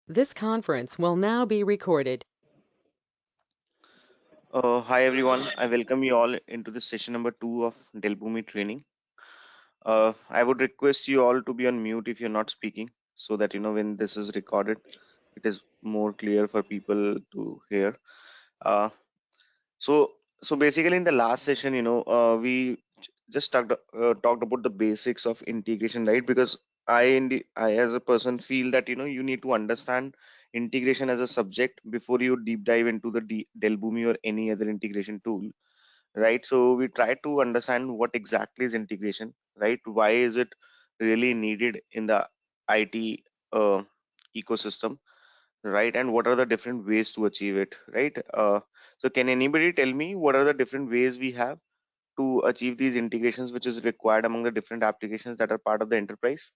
This conference will now be recorded. Hi everyone, I welcome you all into this session number 2 of dellboomi training. I would request you all to be on mute if you're not speaking, so that when this is recorded, it is more clear for people to hear. Uh, so basically in the last session, we just talked about the basics of integration, right? Because I as a person feel that you need to understand integration as a subject before you deep dive into the dellboomi or any other integration tool, right? So we try to understand what exactly is integration, right? Why is it really needed in the IT ecosystem, right? And what are the different ways to achieve it, right? So can anybody tell me what are the different ways we have to achieve these integrations, which is required among the different applications that are part of the enterprise?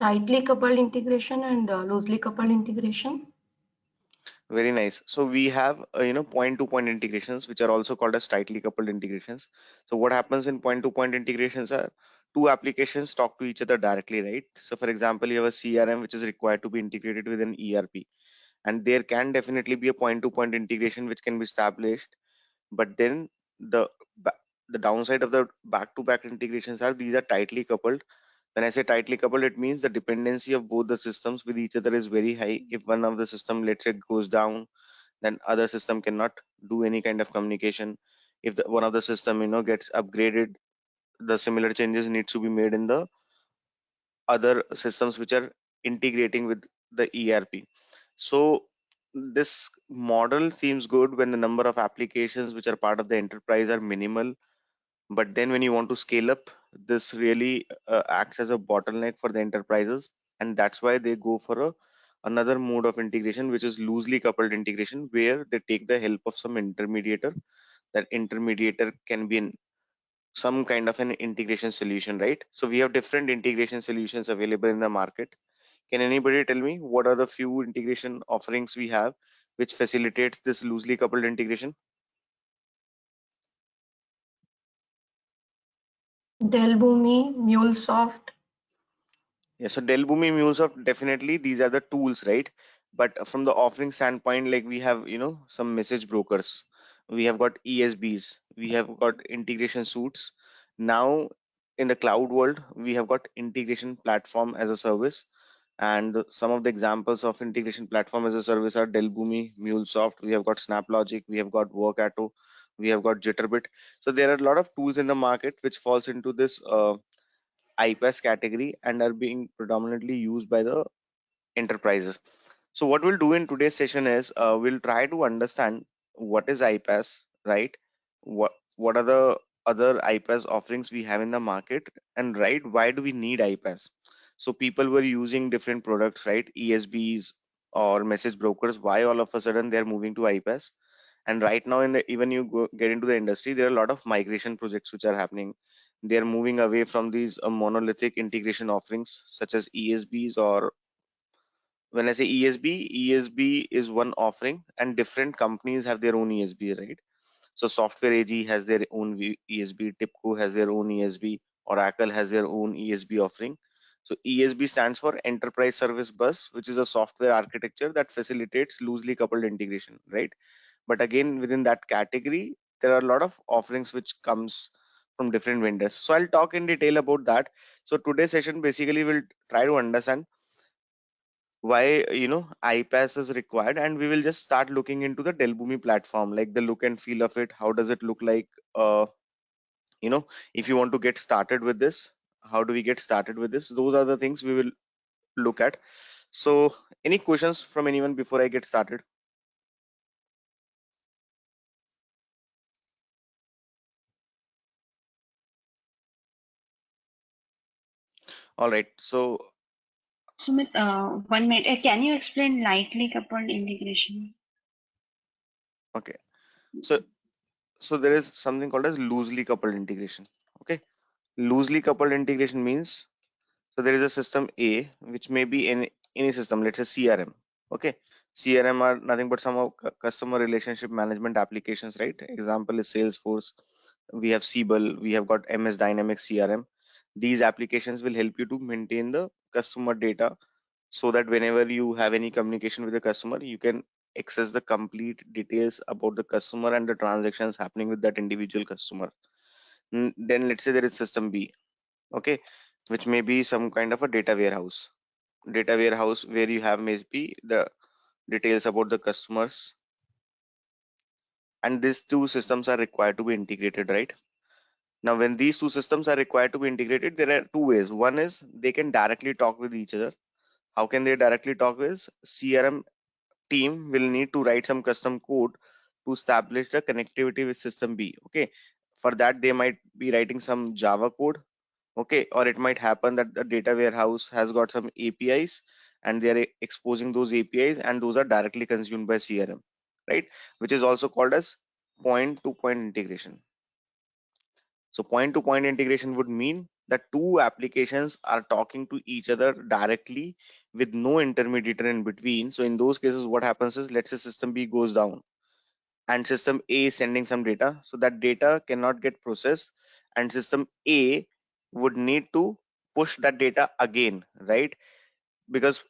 Tightly coupled integration and loosely coupled integration. Very nice. So we have point-to-point integrations, which are also called as tightly coupled integrations. So what happens in point-to-point integrations are two applications talk to each other directly, right? So for example, you have a CRM which is required to be integrated with an ERP, and there can definitely be a point-to-point integration which can be established. But then the ba- the downside of the back-to-back integrations are these are tightly coupled. When I say tightly coupled, it means the dependency of both the systems with each other is very high. If one of the system, let's say, goes down, then other system cannot do any kind of communication. If one of the system gets upgraded, the similar changes needs to be made in the other systems which are integrating with the ERP. So this model seems good when the number of applications which are part of the enterprise are minimal, but then when you want to scale up, this really acts as a bottleneck for the enterprises, and that's why they go for another mode of integration, which is loosely coupled integration, where they take the help of some intermediator. That intermediator can be in some kind of an integration solution, right? So we have different integration solutions available in the market. Can anybody tell me what are the few integration offerings we have which facilitates this loosely coupled integration? Dell BOOMI, MuleSoft. Yeah, so Dell BOOMI, MuleSoft, definitely these are the tools, right? But from the offering standpoint, like we have, some message brokers, we have got ESBs, we have got integration suites. Now in the cloud world, we have got integration platform as a service. And some of the examples of integration platform as a service are Dell BOOMI, MuleSoft, we have got SnapLogic, we have got WorkAtto, we have got Jitterbit. So there are a lot of tools in the market which falls into this IPaaS category and are being predominantly used by the enterprises. So what we'll do in today's session is we'll try to understand what is IPaaS, right? What are the other IPaaS offerings we have in the market, and right, why do we need IPaaS? So people were using different products, right? ESBs or message brokers. Why all of a sudden they're moving to IPaaS? And right now, in the even you get into the industry, there are a lot of migration projects which are happening. They are moving away from these monolithic integration offerings such as ESBs. Or when I say ESB, ESB is one offering, and different companies have their own ESB, right? So Software AG has their own ESB, TIPCO has their own ESB, Oracle has their own ESB offering. So ESB stands for Enterprise Service Bus, which is a software architecture that facilitates loosely coupled integration, right? But again, within that category, there are a lot of offerings which comes from different vendors. So I'll talk in detail about that. So today's session basically will try to understand why IPaaS is required, and we will just start looking into the dellboomi platform, like the look and feel of it. How does it look like? If you want to get started with this, how do we get started with this? Those are the things we will look at. So any questions from anyone before I get started? All right, so Sumit, 1 minute. Can you explain lightly coupled integration? okay, so there is something called as loosely coupled integration. Okay, loosely coupled integration means, so there is a system A which may be in any system, let's say CRM. Okay, CRM are nothing but some of customer relationship management applications, right? Example is Salesforce. We have Siebel, we have got MS Dynamics CRM. These applications will help you to maintain the customer data so that whenever you have any communication with the customer, you can access the complete details about the customer and the transactions happening with that individual customer. Then let's say there is system B, okay, which may be some kind of a data warehouse where you have maybe the details about the customers, and these two systems are required to be integrated, right? Now when these two systems are required to be integrated, there are two ways. One is they can directly talk with each other. How can they directly talk? With CRM team will need to write some custom code to establish the connectivity with system B. Okay, for that they might be writing some Java code. Okay, or it might happen that the data warehouse has got some APIs and they are exposing those APIs, and those are directly consumed by CRM, right? Which is also called as point-to-point integration. So point-to-point integration would mean that two applications are talking to each other directly with no intermediator in between. So in those cases, what happens is, let's say system B goes down and system A is sending some data. So that data cannot get processed, and system A would need to push that data again, right? Because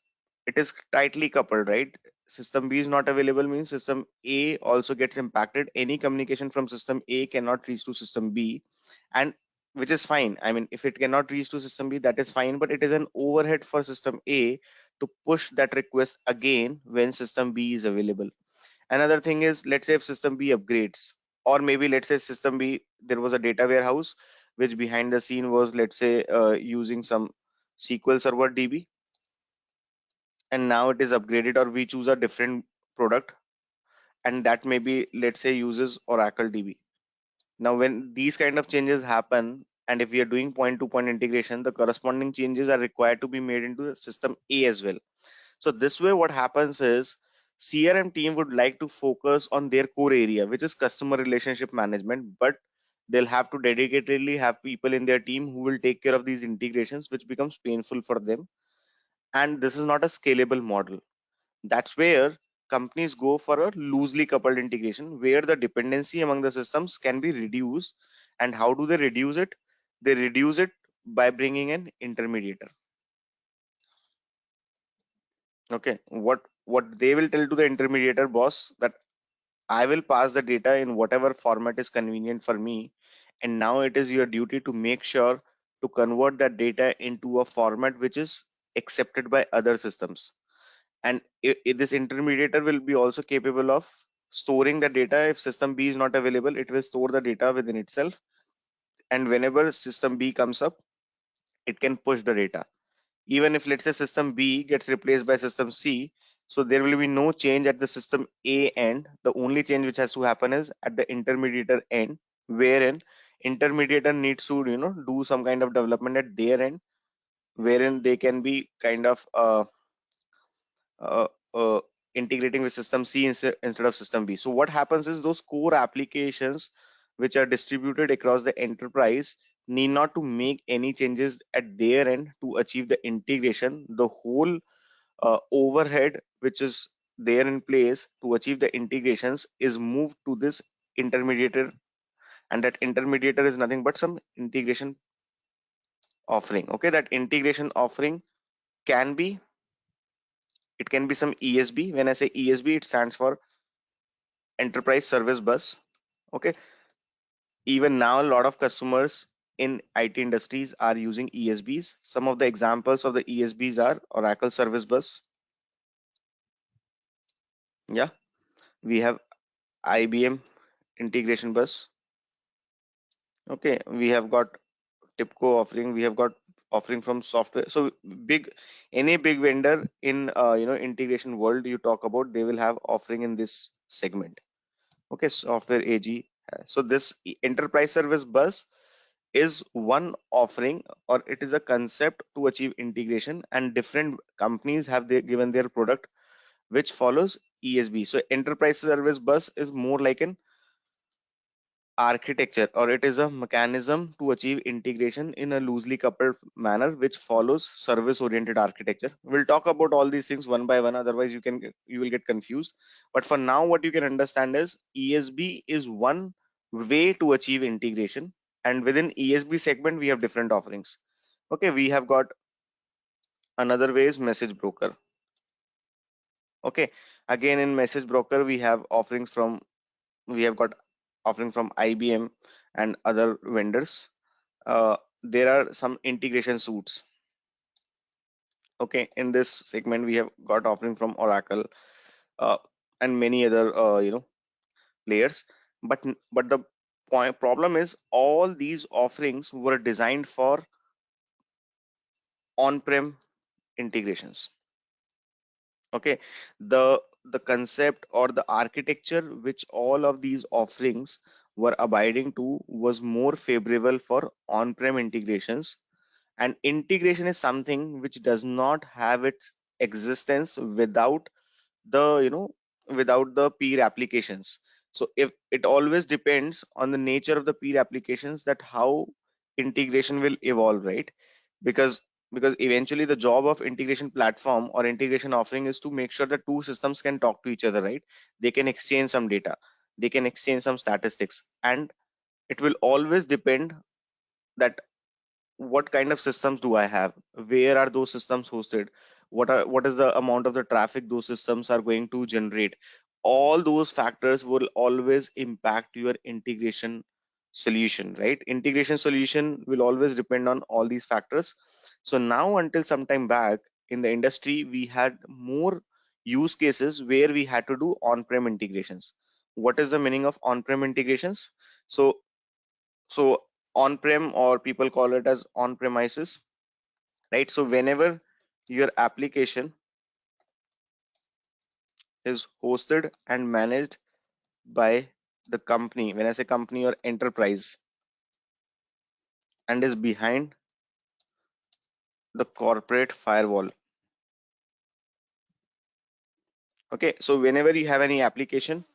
it is tightly coupled, right? System B is not available means system A also gets impacted. Any communication from system A cannot reach to system B, and which is fine. I mean, if it cannot reach to system B, that is fine, but it is an overhead for system A to push that request again when system B is available. Another thing is, let's say if system B upgrades, or maybe let's say system B, there was a data warehouse which behind the scene was, let's say, using some SQL Server DB, and now it is upgraded, or we choose a different product, and that maybe, let's say, uses Oracle DB. Now when these kind of changes happen, and if we are doing point-to-point integration, the corresponding changes are required to be made into the system A as well. So this way what happens is, CRM team would like to focus on their core area, which is customer relationship management, but they'll have to dedicatedly have people in their team who will take care of these integrations, which becomes painful for them, and this is not a scalable model. That's where companies go for a loosely coupled integration, where the dependency among the systems can be reduced. And how do they reduce it? They reduce it by bringing an intermediator. Okay, what they will tell to the intermediator boss, that I will pass the data in whatever format is convenient for me, and now it is your duty to make sure to convert that data into a format which is accepted by other systems. And this intermediator will be also capable of storing the data. If system B is not available, it will store the data within itself, and whenever system B comes up, it can push the data. Even if, let's say, system B gets replaced by system C, so there will be no change at the system A end. The only change which has to happen is at the intermediator end, wherein intermediator needs to do some kind of development at their end, wherein they can be kind of uh, uh, integrating with system C instead of system B. So what happens is, those core applications which are distributed across the enterprise need not to make any changes at their end to achieve the integration. The whole overhead which is there in place to achieve the integrations is moved to this intermediator, and that intermediator is nothing but some integration offering. Okay, that integration offering can be, it can be some ESB. When I say ESB, it stands for enterprise service bus. Okay, even now a lot of customers in IT industries are using ESBs. Some of the examples of the ESBs are Oracle service bus. Yeah, we have IBM integration bus. Okay, we have got TIPCO offering, we have got offering from software. So big, any big vendor in integration world you talk about, they will have offering in this segment. Okay, software AG. So this enterprise service bus is one offering, or it is a concept to achieve integration, and different companies have given their product which follows ESB. So enterprise service bus is more like an architecture, or it is a mechanism to achieve integration in a loosely coupled manner which follows service oriented architecture. We'll talk about all these things one by one, otherwise you will get confused. But for now, what you can understand is, ESB is one way to achieve integration, and within ESB segment we have different offerings. Okay, we have got another way is message broker. Okay, again in message broker we have got offering from IBM and other vendors. There are some integration suites. Okay, in this segment we have got offering from Oracle, uh, and many other players. But the problem is all these offerings were designed for on-prem integrations. Okay, the concept or the architecture which all of these offerings were abiding to was more favorable for on-prem integrations, and integration is something which does not have its existence without the without the peer applications. So if it always depends on the nature of the peer applications, that how integration will evolve, right? Because because eventually the job of integration platform or integration offering is to make sure that two systems can talk to each other, right? They can exchange some data, they can exchange some statistics, and it will always depend that what kind of systems do I have, where are those systems hosted, what is the amount of the traffic those systems are going to generate. All those factors will always impact your integration solution, right? Integration solution will always depend on all these factors. So now until some time back in the industry we had more use cases where we had to do on-prem integrations. What is the meaning of on-prem integrations? So so on-prem, or people call it as on-premises, right? So whenever your application is hosted and managed by the company, when I say company or enterprise, and is behind the corporate firewall. Okay, so whenever you have any application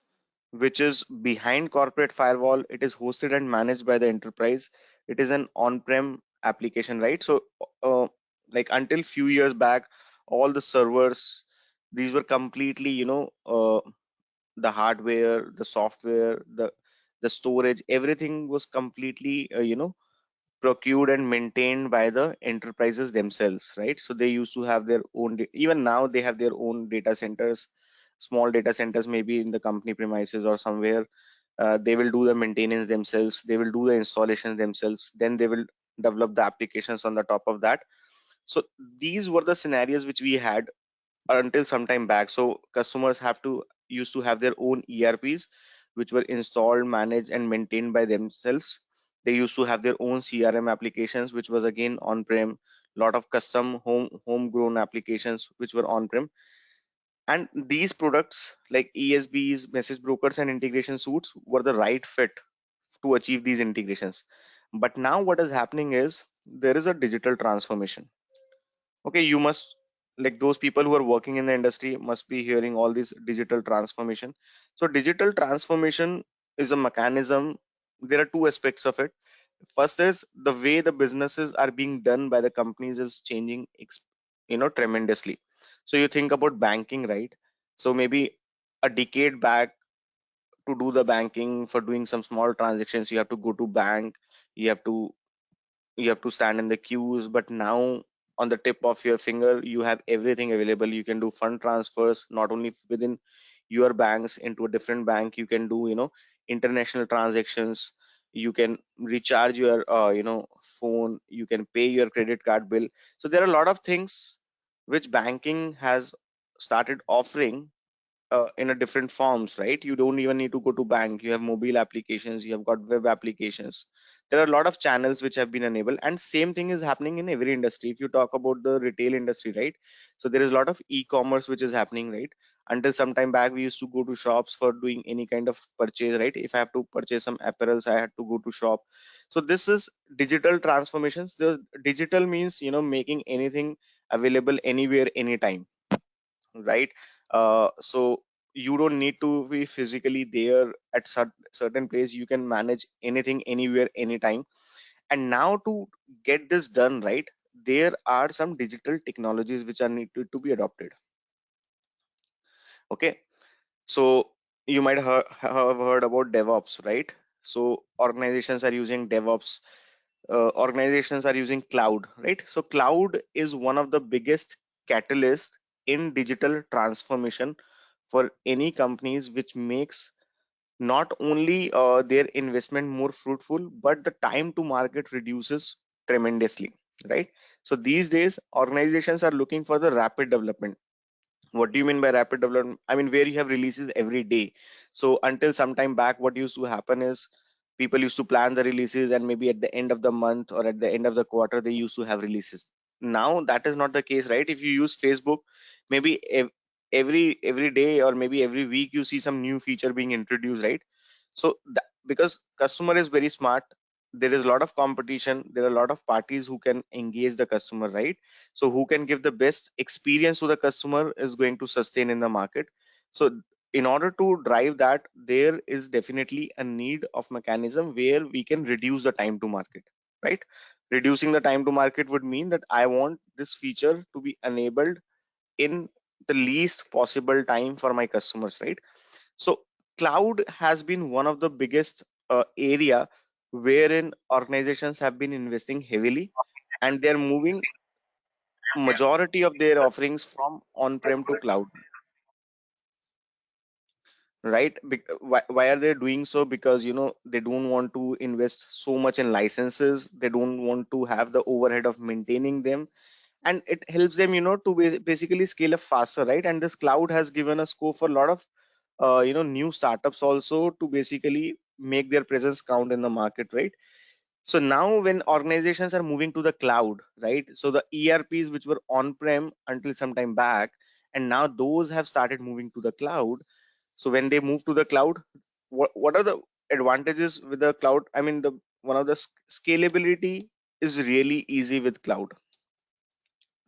which is behind corporate firewall, it is hosted and managed by the enterprise, it is an on-prem application, right? So uh, like until few years back, all the servers, these were completely the hardware, the software, the storage, everything was completely procured and maintained by the enterprises themselves, right? So they used to have their own even now they have their own data centers, small data centers, maybe in the company premises or somewhere. They will do the maintenance themselves, they will do the installation themselves, then they will develop the applications on the top of that. So these were the scenarios which we had until some time back. So customers have to used to have their own ERPs which were installed, managed and maintained by themselves. They used to have their own CRM applications which was again on-prem, lot of custom homegrown applications which were on-prem. And these products like ESBs, message brokers and integration suites were the right fit to achieve these integrations. But now what is happening is there is a digital transformation. Okay, you must, like those people who are working in the industry must be hearing all this digital transformation. So digital transformation is a mechanism. There are two aspects of it. First is the way the businesses are being done by the companies is changing tremendously. So you think about banking, right? So maybe a decade back, to do the banking, for doing some small transactions, you have to go to bank, you have to stand in the queues. But now on the tip of your finger you have everything available. You can do fund transfers not only within your banks into a different bank, you can do international transactions, you can recharge your phone, you can pay your credit card bill. So there are a lot of things which banking has started offering in a different forms, right? You don't even need to go to bank, you have mobile applications, you have got web applications. There are a lot of channels which have been enabled, and same thing is happening in every industry. If you talk about the retail industry, right? So there is a lot of e-commerce which is happening, right? Until some time back we used to go to shops for doing any kind of purchase, right? If I have to purchase some apparels, I had to go to shop. So this is digital transformations. The digital means making anything available anywhere anytime, right? So you don't need to be physically there at certain place, you can manage anything anywhere anytime. And now to get this done, right, there are some digital technologies which are needed to be adopted. Okay, so you might have heard about DevOps, right? So organizations are using DevOps, organizations are using cloud, right? So cloud is one of the biggest catalysts in digital transformation for any companies, which makes not only their investment more fruitful, but the time to market reduces tremendously, right? So these days organizations are looking for the rapid development. What do you mean by rapid development? I mean, where you have releases every day. So until some time back, what used to happen is people used to plan the releases, and maybe at the end of the month or at the end of the quarter, they used to have releases. Now that is not the case, right? If you use Facebook, maybe every day or maybe every week you see some new feature being introduced, right? So because customer is very smart, there is a lot of competition, there are a lot of parties who can engage the customer, right? So who can give the best experience to the customer is going to sustain in the market. So in order to drive that, there is definitely a need of mechanism where we can reduce the time to market, right? Reducing the time to market would mean that I want this feature to be enabled in the least possible time for my customers, right? So cloud has been one of the biggest area wherein organizations have been investing heavily, and they're moving majority of their offerings from on-prem to cloud, right? Why are they doing so? Because they don't want to invest so much in licenses, they don't want to have the overhead of maintaining them, and it helps them to basically scale up faster, right? And this cloud has given a scope for a lot of new startups also to basically make their presence count in the market, right? So now when organizations are moving to the cloud, right? So the ERPs which were on-prem until some time back, and now those have started moving to the cloud. So when they move to the cloud, what are the advantages with the cloud? I mean, the one of the scalability is really easy with cloud,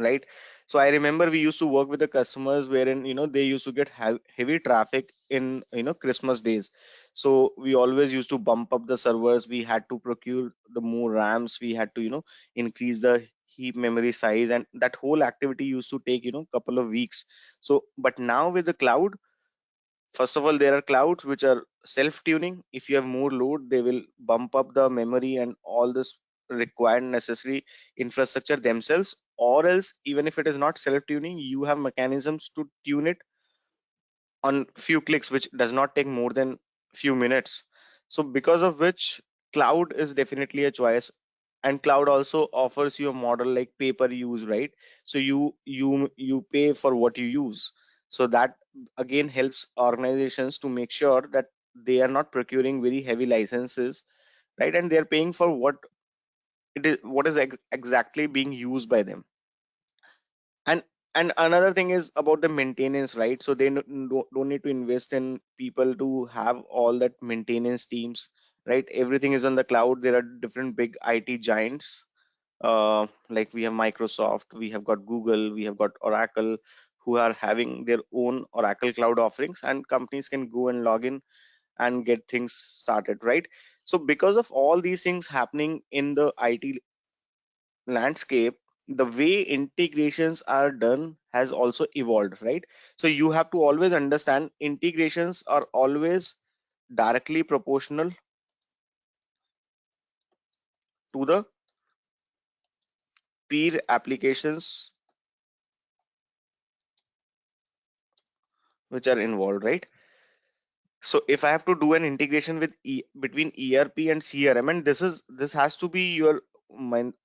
right? So I remember we used to work with the customers wherein they used to get heavy traffic in Christmas days. So we always used to bump up the servers, we had to procure the more rams, we had to increase the heap memory size, and that whole activity used to take couple of weeks. So but now with the cloud, first of all, there are clouds which are self-tuning. If you have more load, they will bump up the memory and all this required necessary infrastructure themselves. Or else, even if it is not self-tuning, you have mechanisms to tune it on few clicks, which does not take more than few minutes. So because of which, cloud is definitely a choice. And cloud also offers you a model like pay per use, right? So you pay for what you use. So that again helps organizations to make sure that they are not procuring very heavy licenses, right? And they're paying for what is exactly being used by them. And and another thing is about the maintenance, right? So they don't need to invest in people to have all that maintenance teams, right? Everything is on the cloud. There are different big IT giants, like we have Microsoft, we have got Google, we have got Oracle, who are having their own Oracle cloud offerings, and companies can go and log in and get things started, right? So because of all these things happening in the IT landscape, the way integrations are done has also evolved, right? So you have to always understand integrations are always directly proportional to the peer applications which are involved, right? So if I have to do an integration with between ERP and CRM, and this has to be your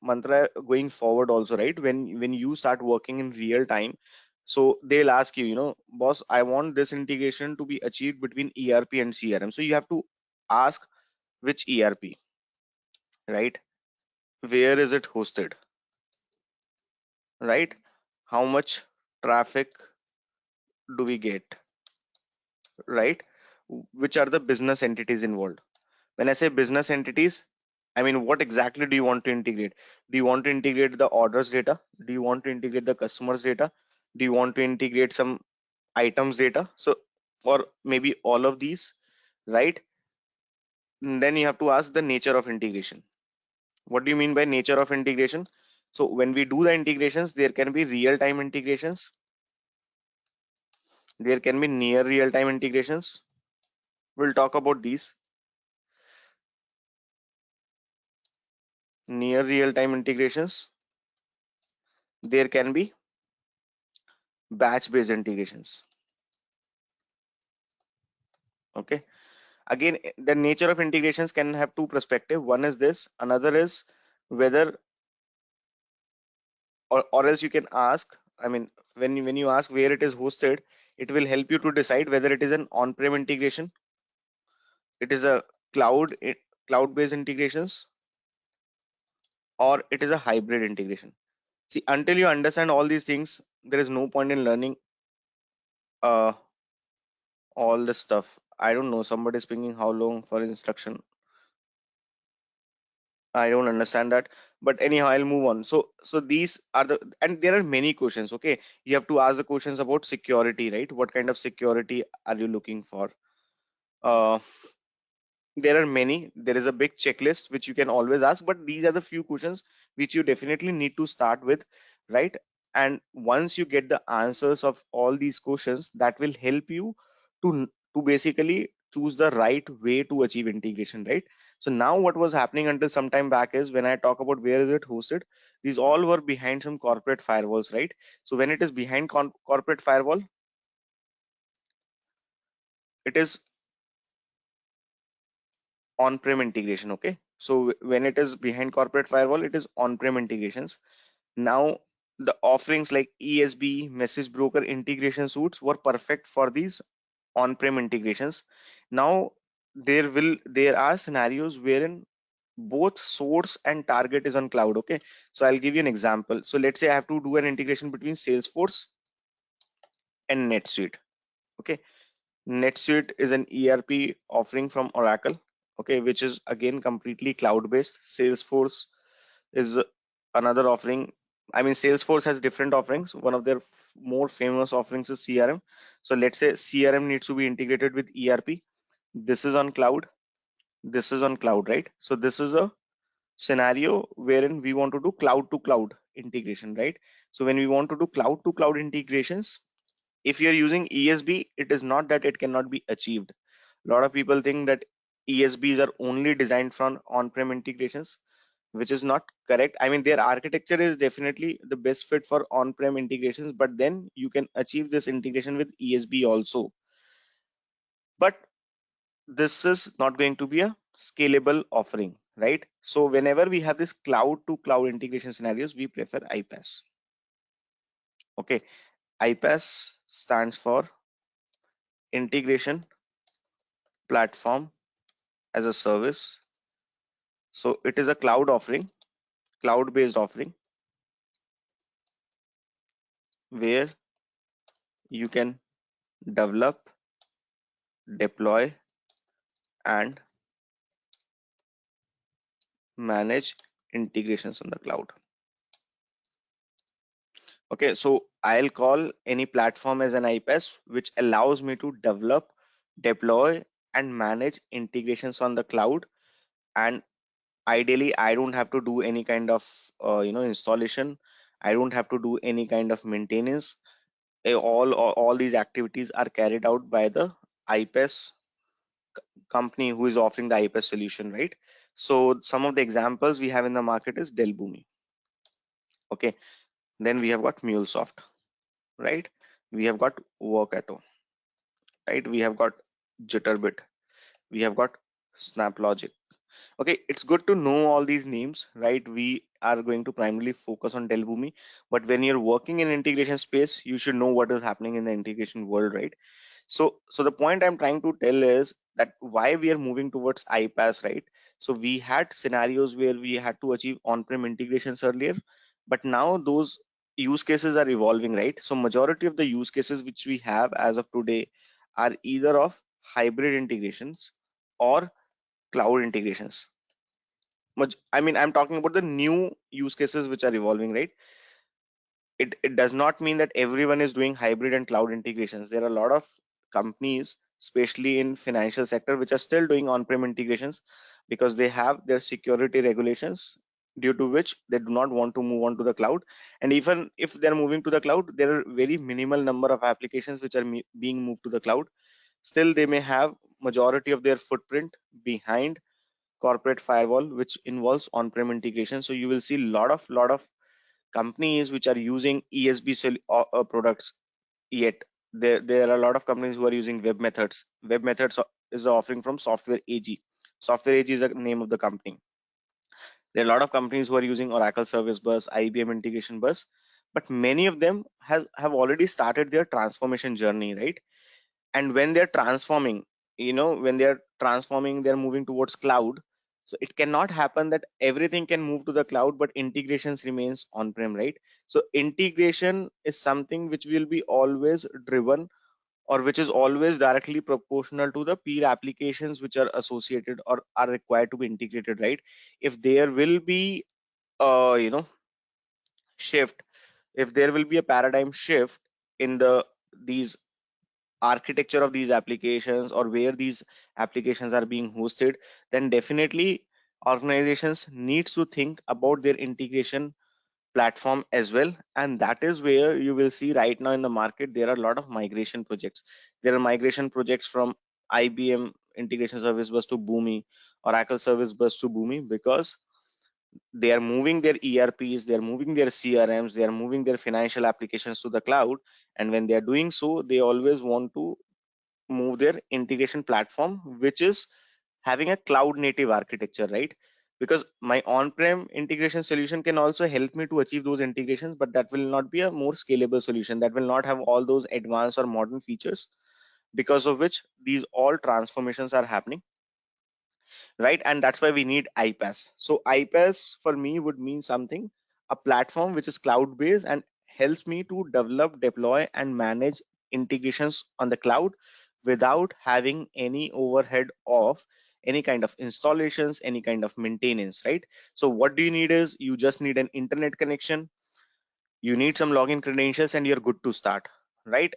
mantra going forward also, right? When you start working in real time, so they'll ask you, boss, I want this integration to be achieved between ERP and CRM. So you have to ask which ERP, right? Where is it hosted, right? How much traffic do we get, right? Which are the business entities involved? When I say business entities, I mean, what exactly do you want to integrate? Do you want to integrate the orders data? Do you want to integrate the customers data? Do you want to integrate some items data? So for maybe all of these, right? Then you have to ask the nature of integration. What do you mean by nature of integration? So when we do the integrations, there can be real-time integrations. There can be near real-time integrations. We'll talk about these. Near real-time integrations. There can be batch based integrations. Okay, again, the nature of integrations can have two perspectives. One is this, another is whether, or else you can ask, I mean, when you ask where it is hosted, it will help you to decide whether it is an on-prem integration, it is a cloud based integrations, or it is a hybrid integration. See, until you understand all these things, there is no point in learning uh all this stuff. I don't know, somebody is pinging how long for instruction. I don't understand that, but anyhow, I'll move on. So these are the, and there are many questions. Okay, you have to ask the questions about security, right? What kind of security are you looking for? Uh, there are many. There is a big checklist which you can always ask, but these are the few questions which you definitely need to start with, right? And once you get the answers of all these questions, that will help you to basically choose the right way to achieve integration, right? So now what was happening until some time back is, when I talk about where is it hosted, these all were behind some corporate firewalls, right? So when it is behind corporate firewall, it is on-prem integration. Okay, so when it is behind corporate firewall, it is on-prem integrations. Now the offerings like ESB, message broker integration suites were perfect for these on-prem integrations. Now there are scenarios wherein both source and target is on cloud. Okay, so I'll give you an example. So let's say I have to do an integration between Salesforce and NetSuite. Okay, NetSuite is an ERP offering from Oracle, okay, which is again completely cloud-based. Salesforce is another offering. I mean, Salesforce has different offerings. One of their more famous offerings is CRM. So let's say CRM needs to be integrated with ERP. This is on cloud. This is on cloud, right? So this is a scenario wherein we want to do cloud to cloud integration, right? So when we want to do cloud to cloud integrations, if you're using ESB, it is not that it cannot be achieved. A lot of people think that ESBs are only designed for on-prem integrations, which is not correct. I mean, their architecture is definitely the best fit for on-prem integrations, but then you can achieve this integration with ESB also. But this is not going to be a scalable offering, right? So whenever we have this cloud to cloud integration scenarios, we prefer iPaaS. Okay, iPaaS stands for integration platform as a service. So it is a cloud offering, cloud based offering, where you can develop, deploy, and manage integrations on the cloud. Okay, so I'll call any platform as an iPaaS, which allows me to develop, deploy, and manage integrations on the cloud. And ideally, I don't have to do any kind of installation. I don't have to do any kind of maintenance. All these activities are carried out by the iPaaS company who is offering the iPaaS solution, right? So some of the examples we have in the market is Dell BOOMI. Okay, then we have got MuleSoft, right? We have got Workato, right? We have got Jitterbit. We have got SnapLogic. Okay, it's good to know all these names, right? We are going to primarily focus on Dell BOOMI, but when you're working in integration space, you should know what is happening in the integration world, right? So the point I'm trying to tell is that why we are moving towards iPaaS, right? So we had scenarios where we had to achieve on-prem integrations earlier, but now those use cases are evolving, right? So majority of the use cases which we have as of today are either of hybrid integrations or cloud integrations. I mean, I'm talking about the new use cases which are evolving, right? It does not mean that everyone is doing hybrid and cloud integrations. There are a lot of companies, especially in financial sector, which are still doing on-prem integrations because they have their security regulations, due to which they do not want to move on to the cloud. And even if they're moving to the cloud, there are very minimal number of applications which are being moved to the cloud. Still, they may have majority of their footprint behind corporate firewall, which involves on-prem integration. So you will see lot of companies which are using ESB products yet. There are a lot of companies who are using web methods. Web methods is an offering from Software AG. Software AG is the name of the company. There are a lot of companies who are using Oracle Service Bus, IBM Integration Bus, but many of them have already started their transformation journey, right? And when they're transforming, when they're transforming, they're moving towards cloud. So it cannot happen that everything can move to the cloud, but integrations remains on-prem, right? So integration is something which will be always driven, or which is always directly proportional to the peer applications which are associated or are required to be integrated, right? If there will be a shift, if there will be a paradigm shift in these architecture of these applications, or where these applications are being hosted, then definitely organizations needs to think about their integration platform as well. And that is where you will see right now in the market there are a lot of migration projects. There are migration projects from IBM integration service bus to BOOMI, Oracle service bus to BOOMI, because they are moving their ERPs, they are moving their CRMs, they are moving their financial applications to the cloud. And when they are doing so, they always want to move their integration platform, which is having a cloud native architecture, right? Because my on-prem integration solution can also help me to achieve those integrations, but that will not be a more scalable solution, that will not have all those advanced or modern features, because of which these all transformations are happening, right? And that's why we need iPaaS. So iPaaS for me would mean something, a platform which is cloud based and helps me to develop, deploy, and manage integrations on the cloud without having any overhead of any kind of installations, any kind of maintenance, right? So what do you need is, you just need an internet connection, you need some login credentials, and you're good to start, right?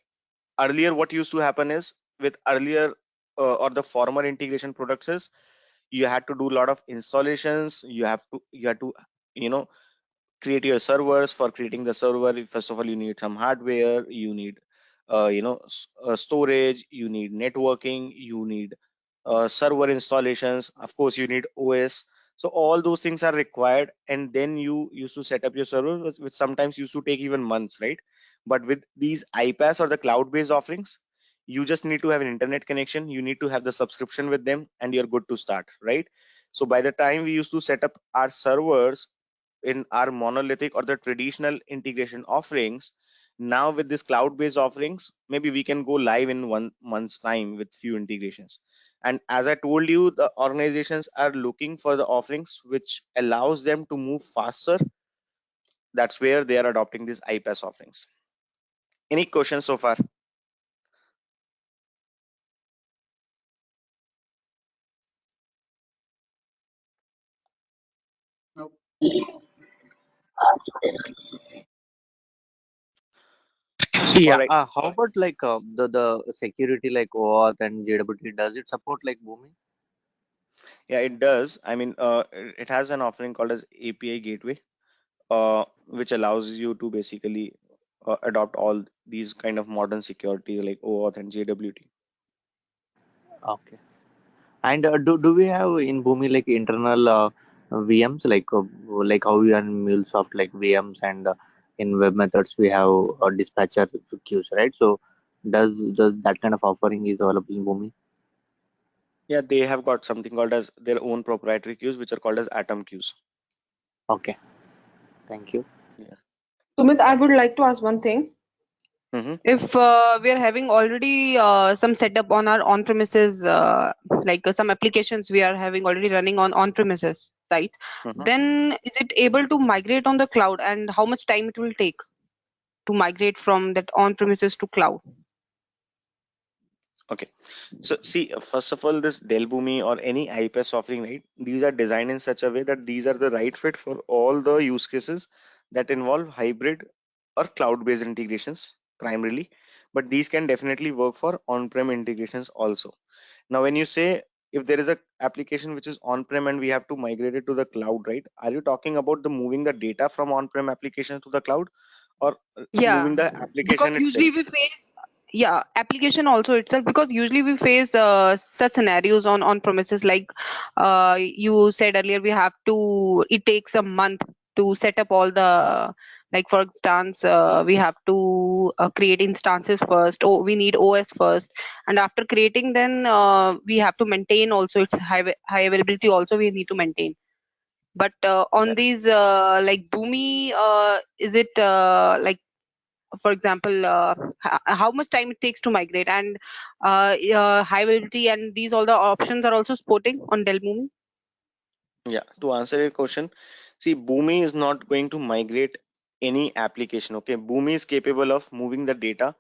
Earlier what used to happen is, with earlier or the former integration products is, you had to do a lot of installations, you had to you know create your servers. For creating the server, first of all you need some hardware, you need storage, you need networking, you need server installations, of course you need OS. So all those things are required, and then you used to set up your server, which sometimes used to take even months, right? But with these iPaaS or the cloud based offerings, you just need to have an internet connection, you need to have the subscription with them, and you're good to start, right? So by the time we used to set up our servers in our monolithic or the traditional integration offerings, now with this cloud based offerings, maybe we can go live in 1 month's time with few integrations. And as I told you, the organizations are looking for the offerings which allows them to move faster. That's where they are adopting these iPaaS offerings. Any questions so far? Yeah. All right. How about like the security like OAuth and JWT? Does it support like BOOMI? Yeah, it does. I mean, it has an offering called as API gateway, which allows you to basically adopt all these kind of modern security like OAuth and JWT. Okay. And do we have in BOOMI like internal VMs like how we are in MuleSoft like VMs and in web methods we have dispatcher queues, right? So does that kind of offering is available in BOOMI? Yeah, they have got something called as their own proprietary queues, which are called as Atom queues. Okay. Thank you. Yeah. Sumit, I would like to ask one thing. Mm-hmm. If we are having already some setup on our on-premises, some applications we are having already running on on-premises site, Mm-hmm. then is it able to migrate on the cloud, and how much time it will take to migrate from that on-premises to cloud? Okay. So see, first of all, this Dell BOOMI or any IPaaS offering, right? These are designed in such a way that these are the right fit for all the use cases that involve hybrid or cloud-based integrations primarily, but these can definitely work for on-prem integrations also. Now, when you say if there is a application which is on-prem and we have to migrate it to the cloud, right? Are you talking about the moving the data from on-prem application to the cloud, or Yeah, moving the because application usually itself? we face application also itself, because usually we face such scenarios on premises, like you said earlier, we have to, it takes a month to set up all the Like for instance, we have to create instances first. Oh, we need OS first, and after creating, then we have to maintain also its high availability. Also, we need to maintain. But on Correct. these like BOOMI, is it like, for example, how much time it takes to migrate, and high availability, and these all the options are also supporting on Dell BOOMI? Yeah, to answer your question, see, Boomi is not going to migrate any application. Okay, Boomi is capable of moving the data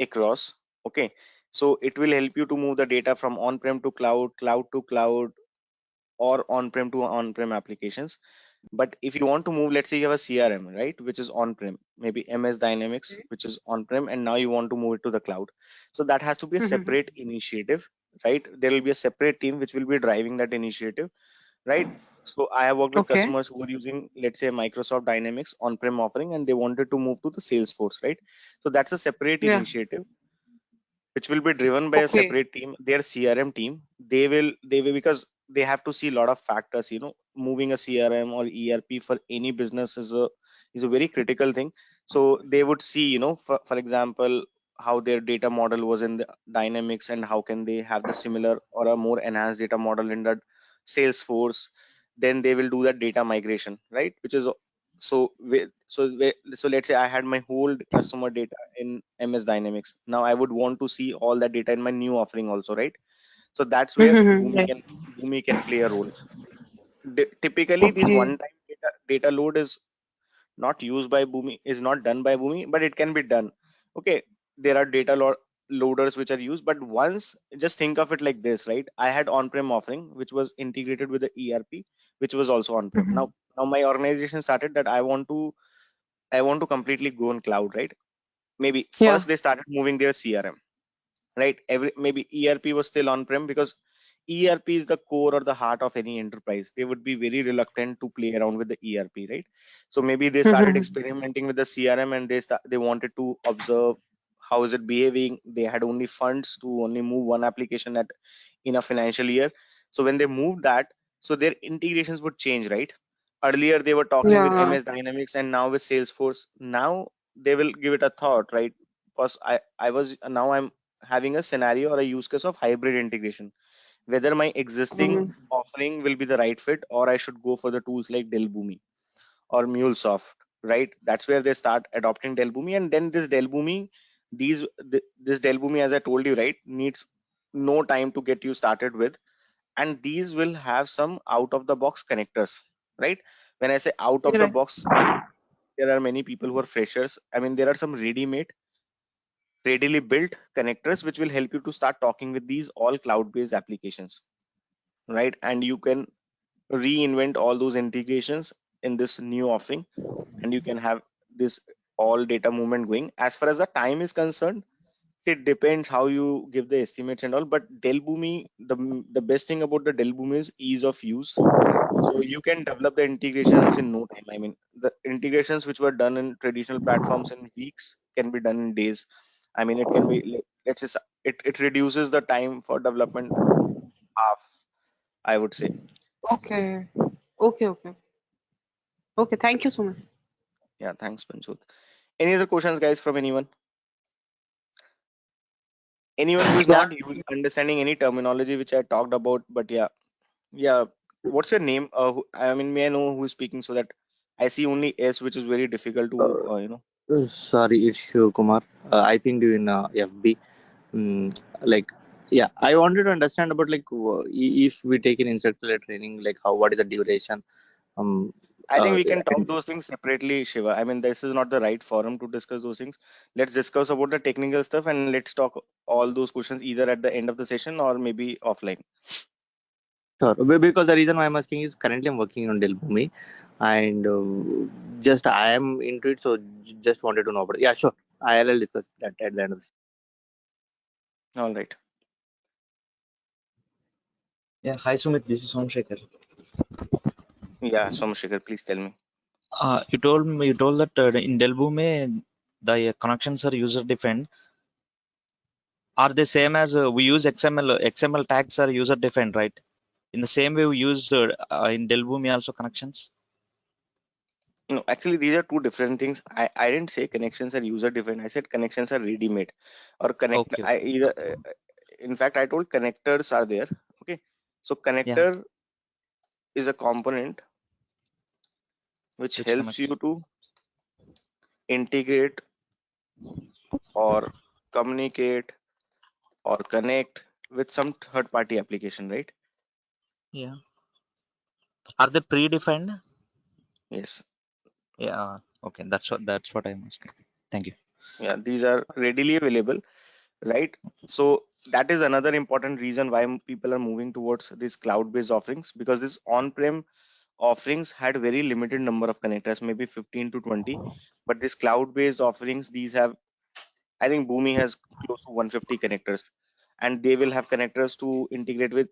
across. Okay, so it will help you to move the data from on-prem to cloud, cloud to cloud, or on-prem to on-prem applications. But if you want to move, let's say you have a CRM, right, which is on-prem, maybe MS Dynamics, which is on-prem, and now you want to move it to the cloud. So that has to be a Mhm. separate initiative, right? There will be a separate team which will be driving that initiative, right? So I have worked with Okay. customers who were using, let's say, Microsoft Dynamics on-prem offering, and they wanted to move to the Salesforce, right? So that's a separate Yeah. initiative which will be driven by a Okay. separate team, their CRM team. They will because they have to see a lot of factors. Moving a CRM or ERP for any business is a very critical thing. So they would see, for example, how their data model was in the Dynamics, and how can they have the similar or a more enhanced data model in the Salesforce. Then they will do that data migration, right? Which is so let's say I had my whole customer data in MS Dynamics. Now I would want to see all that data in my new offering also, right? So that's where Mhm. Boomi Right. can play a role. Typically, this Okay. one-time data load is not used by Boomi, is not done by Boomi, but it can be done. Okay, there are loaders which are used, but once, just think of it like this, right? I had on-prem offering which was integrated with the ERP, which was also on-prem. Mhm. Now my organization started that I want to completely go on cloud, right? Maybe Yeah. first they started moving their CRM, right? Maybe ERP was still on-prem, because ERP is the core or the heart of any enterprise. They would be very reluctant to play around with the ERP, right? So maybe they started Mhm. experimenting with the CRM, and they wanted to observe how is it behaving. They had only funds to only move one application in a financial year. So when they moved that, so their integrations would change, right? Earlier they were talking with Yeah. MS Dynamics, and now with Salesforce. Now they will give it a thought, right? Because I was now I'm having a scenario or a use case of hybrid integration, whether my existing Mhm. offering will be the right fit, or I should go for the tools like dellboomi or MuleSoft, right? That's where they start adopting dellboomi. And then this dellboomi this dellboomi, as I told you, right, needs no time to get you started with. And these will have some out of the box connectors, right? When I say out of the Right. box, there are many people who are freshers. I mean, there are some readily built connectors which will help you to start talking with these all cloud based applications, right? And you can reinvent all those integrations in this new offering, and you can have this all data movement going. As far as the time is concerned, it depends how you give the estimates and all, but dellboomi, the best thing about the dellboomi is ease of use. So you can develop the integrations in no time. I mean, the integrations which were done in traditional platforms in weeks can be done in days. I mean, it can be, let's say, it reduces the time for development half, I would say. Okay. Okay. Okay. Okay. Thank you so much. Yeah, thanks, Panchot. Any other questions, guys, from anyone? Anyone who is Yeah. not understanding any terminology which I talked about, but yeah. What's your name? I mean, may I know who is speaking, so that I see only S, which is very difficult to, Sorry, it's Shiv Kumar. I pinged you in FB. Like, yeah, I wanted to understand about like if we take an instructor training, like how what is the duration? Um, I think we yeah, can talk those things separately, Shiva. I mean, this is not the right forum to discuss those things. Let's discuss about the technical stuff, and let's talk all those questions either at the end of the session or maybe offline. sure. Because the reason why I'm asking is currently I'm working on Dell BOOMI, and just I am into it, so just wanted to know about it. Yeah, sure. I'll discuss that at the end of this. All right. Yeah, hi Sumit, this is Somshekhar. Yeah, Somashikar, please tell me. You told that in dellboomi the connections are user defined. Are they same as we use XML? XML tags are user defined, right? In the same way we use in dellboomi also connections. No, actually, these are two different things. I didn't say connections are user defined. I said connections are ready made or connect. Okay, I okay. either, in fact, I told connectors are there. Okay. So Yeah, connector is a component which which helps you connects. to integrate or communicate or connect with some third party application, right? Yeah. Are they predefined? Yes. Yeah. Okay, that's what I'm asking. Thank you. Yeah. These are readily available, right? So that is another important reason why people are moving towards these cloud based offerings, because this on prem offerings had very limited number of connectors, maybe 15 to 20, but this cloud based offerings, these have, I think Boomi has close to 150 connectors, and they will have connectors to integrate with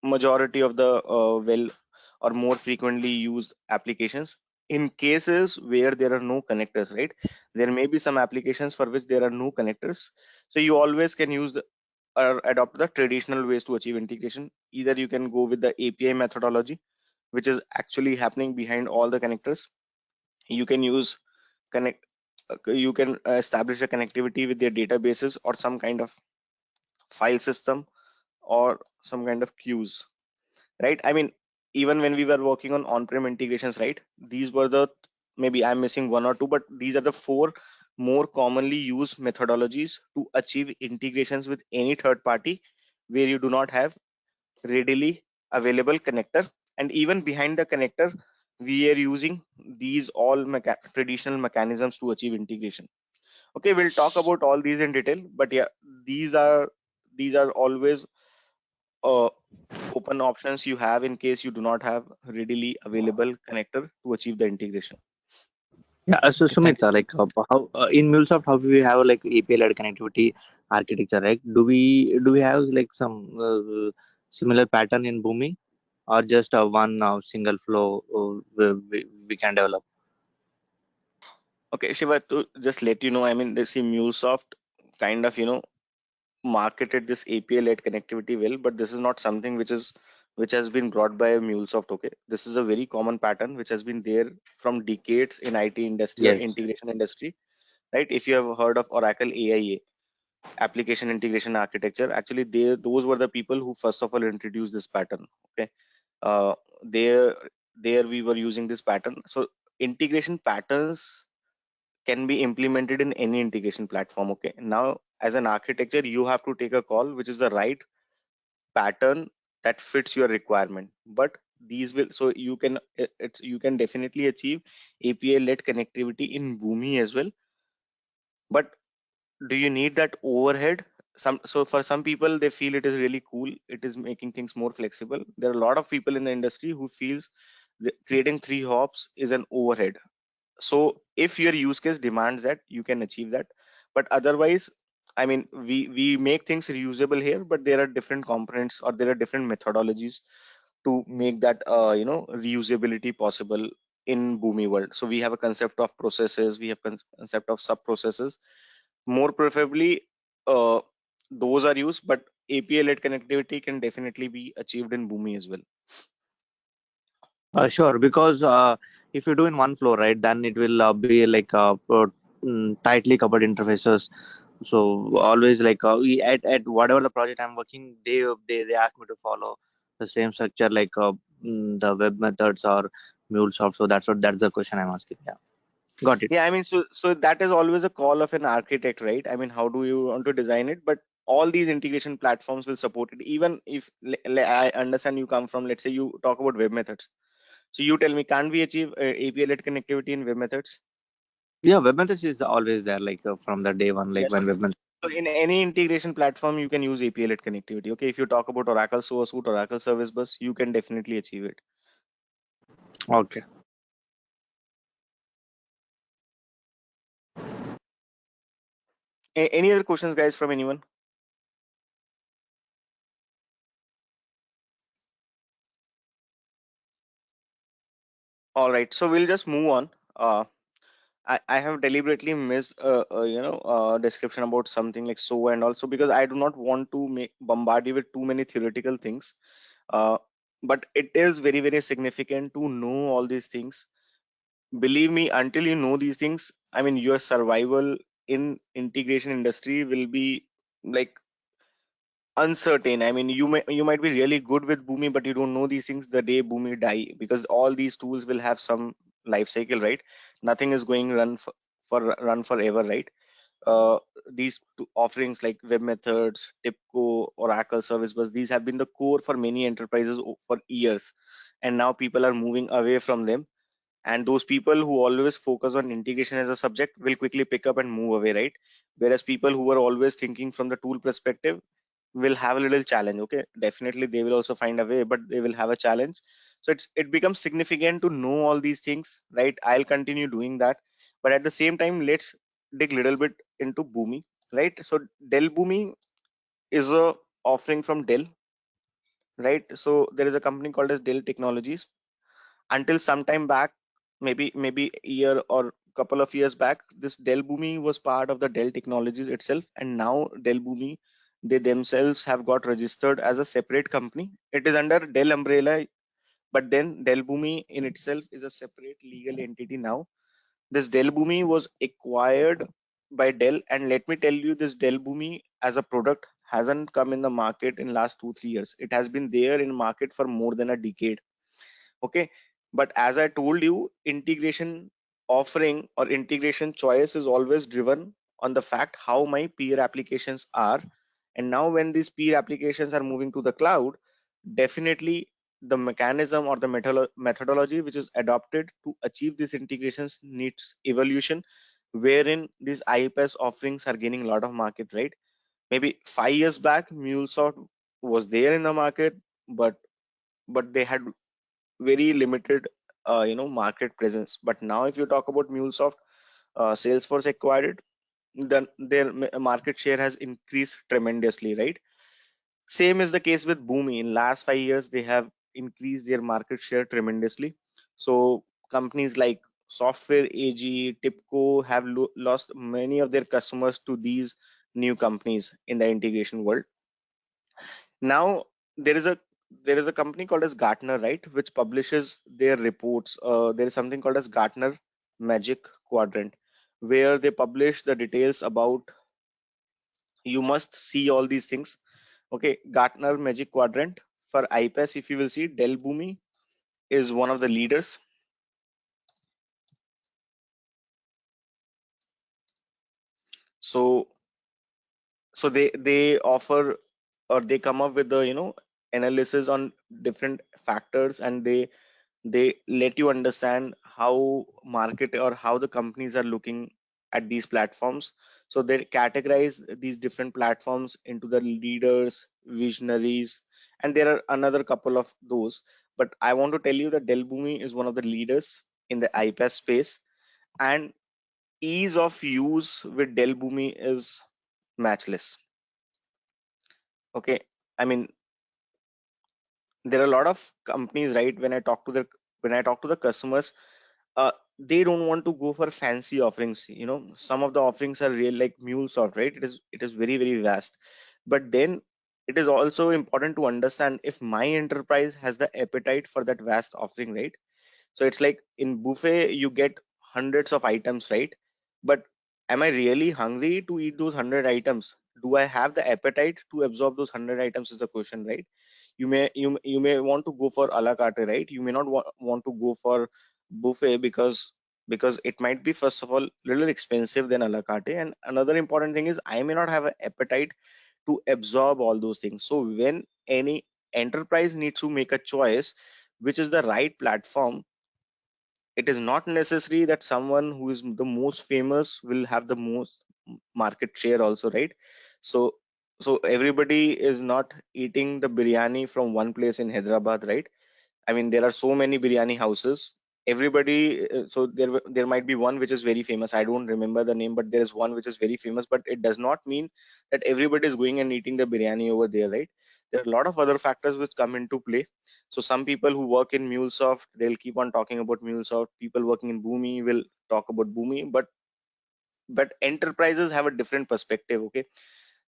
majority of the well or more frequently used applications. In cases where there are no connectors, right, there may be some applications for which there are no connectors, so you always can use the or adopt the traditional ways to achieve integration. Either you can go with the API methodology, which is actually happening behind all the connectors. You can use connect you can establish a connectivity with their databases or some kind of file system or some kind of queues, right? I mean, even when we were working on on-prem integrations, right, these were the, maybe I'm missing one or two, but these are the four more commonly used methodologies to achieve integrations with any third party where you do not have readily available connector. And even behind the connector, we are using these all traditional mechanisms to achieve integration. Okay, we'll talk about all these in detail, but yeah, these are these are always uh, open options you have in case you do not have readily available connector to achieve the integration. Yeah, so Okay, thank you. Sumit, like how in MuleSoft, how we have like API-led connectivity architecture, right? Do we have like some similar pattern in Boomi, or just one single flow we can develop? Okay, Shiva, to just let you know, I mean, this MuleSoft kind of, marketed this API-led connectivity well, but this is not something which has been brought by MuleSoft. Okay, this is a very common pattern which has been there from decades in IT industry or Yes. integration industry, right? If you have heard of Oracle AIA, application integration architecture, actually those were the people who first of all introduced this pattern. Okay, uh, there there we were using this pattern. So integration patterns can be implemented in any integration platform. Okay, now as an architecture, you have to take a call which is the right pattern that fits your requirement. But these will, so you can it's you can definitely achieve API led connectivity in Boomi as well. But do you need that overhead? So for some people, they feel it is really cool, it is making things more flexible. There are a lot of people in the industry who feels that creating three hops is an overhead. So if your use case demands that, you can achieve that. But otherwise, I mean, we make things reusable here, but there are different components or there are different methodologies to make that reusability possible in Boomi world. So we have a concept of processes, we have concept of sub processes. More preferably, uh, those are used, but API led connectivity can definitely be achieved in Boomi as well. Sure, because if you do in one flow, right, then it will be like tightly coupled interfaces. So always like at whatever the project I'm working, they ask me to follow the same structure like the web methods or MuleSoft. So that's the question I'm asking. Yeah, got it. Yeah, I mean, so that is always a call of an architect, right? I mean, how do you want to design it? But all these integration platforms will support it. Even if I understand you come from, let's say you talk about web methods. So you tell me, can't we achieve API-led connectivity in web methods? Yeah, web methods is always there, like from the day one, like Yeah. when web methods. So in any integration platform, you can use API-led connectivity. Okay, if you talk about Oracle Source Boot, Oracle Service Bus, you can definitely achieve it. Okay. Any other questions, guys, from anyone? All right, so we'll just move on. I have deliberately missed description about something like so, and also because I do not want to make bombard you with too many theoretical things. Uh, but it is very, very significant to know all these things believe me, until you know these things, I mean, your survival in integration industry will be like uncertain. I mean, you might be really good with Boomi, but you don't know these things the day Boomi die, because all these tools will have some life cycle, right? Nothing is going run forever, right? uh, these offerings like web methods, TIPCO, Oracle Service Bus, these have been the core for many enterprises for years, and now people are moving away from them. And those people who always focus on integration as a subject will quickly pick up and move away, right? Whereas people who are always thinking from the tool perspective will have a little challenge. Okay, definitely they will also find a way, but they will have a challenge. So it becomes significant to know all these things, right? I'll continue doing that, but at the same time, let's dig a little bit into Boomi, right? So Dell Boomi is a offering from Dell, right? So there is a company called as Dell Technologies. Until some time back, maybe a year or couple of years back, this Dell Boomi was part of the Dell Technologies itself, and now Dell Boomi, they themselves have got registered as a separate company. It is under Dell umbrella, but then Dell Boomi in itself is a separate legal entity now. This Dell Boomi was acquired by Dell, and let me tell you, this Dell Boomi as a product hasn't come in the market in last 2 3 years. It has been there in market for more than a decade. Okay, but as I told you, integration offering or integration choice is always driven on the fact how my peer applications are. And now when these peer applications are moving to the cloud, definitely the mechanism or the methodology which is adopted to achieve these integrations needs evolution, wherein these IPS offerings are gaining a lot of market, right? Maybe 5 years back, MuleSoft was there in the market, but they had very limited market presence. But now if you talk about MuleSoft, Salesforce acquired it, then their market share has increased tremendously, right? Same is the case with Boomi. In last 5 years they have increased their market share tremendously. So companies like Software AG, TIPCO have lost many of their customers to these new companies in the integration world. Now there is a company called as Gartner, right, which publishes their reports. There is something called as Gartner Magic Quadrant, where they publish the details about, you must see all these things. Okay, Gartner Magic Quadrant for IPaaS, if you will see, Dell Boomi is one of the leaders. So they offer, or they come up with the analysis on different factors, and they let you understand how market or how the companies are looking at these platforms. So they categorize these different platforms into the leaders, visionaries, and there are another couple of those. But I want to tell you that Dell Boomi is one of the leaders in the IPaaS space, and ease of use with Dell Boomi is matchless. Okay, I mean, there are a lot of companies, right? When I talk to the customers, they don't want to go for fancy offerings. Some of the offerings are real, like MuleSoft, right? It is very very vast. But then it is also important to understand if my enterprise has the appetite for that vast offering, right? So it's like in buffet you get hundreds of items, right? But am I really hungry to eat those 100 items? Do I have the appetite to absorb those 100 items is the question, right? You may want to go for a la carte, right? You may not want to go for buffet, because it might be, first of all, little expensive than a la carte, and another important thing is I may not have an appetite to absorb all those things. So when any enterprise needs to make a choice which is the right platform, it is not necessary that someone who is the most famous will have the most market share also, right? So so everybody is not eating the biryani from one place in Hyderabad, right? I mean, there are so many biryani houses. Everybody, so there might be one which is very famous. I don't remember the name, but there is one which is very famous. But it does not mean that everybody is going and eating the biryani over there, right? There are a lot of other factors which come into play. So some people who work in MuleSoft, they'll keep on talking about MuleSoft. People working in Boomi will talk about Boomi, but enterprises have a different perspective. Okay,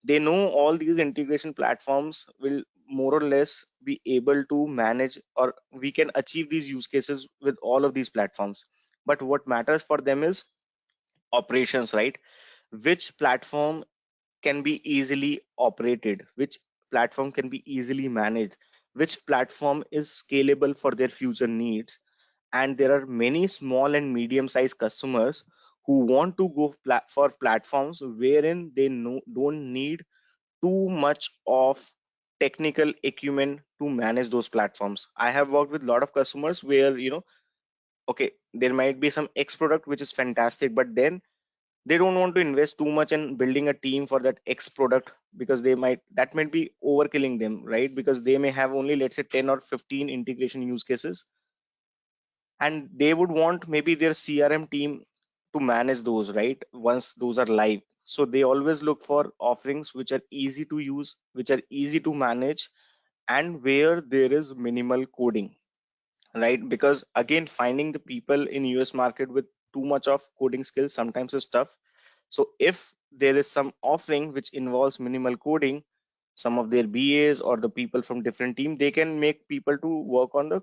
they know all these integration platforms will more or less be able to manage, or we can achieve these use cases with all of these platforms. but what matters for them is operations, right? Which platform can be easily operated, which platform can be easily managed, which platform is scalable for their future needs. And there are many small and medium sized customers who want to go for platforms wherein they don't need too much of technical acumen to manage those platforms. I have worked with a lot of customers where, okay, there might be some X product which is fantastic, but then they don't want to invest too much in building a team for that X product, because that might be overkilling them, right? Because they may have only, let's say, 10 or 15 integration use cases, and they would want maybe their CRM team to manage those, right, once those are live. So they always look for offerings which are easy to use, which are easy to manage, and where there is minimal coding, right? Because again, finding the people in US market with too much of coding skills sometimes is tough. So if there is some offering which involves minimal coding, some of their BAs or the people from different team, they can make people to work on the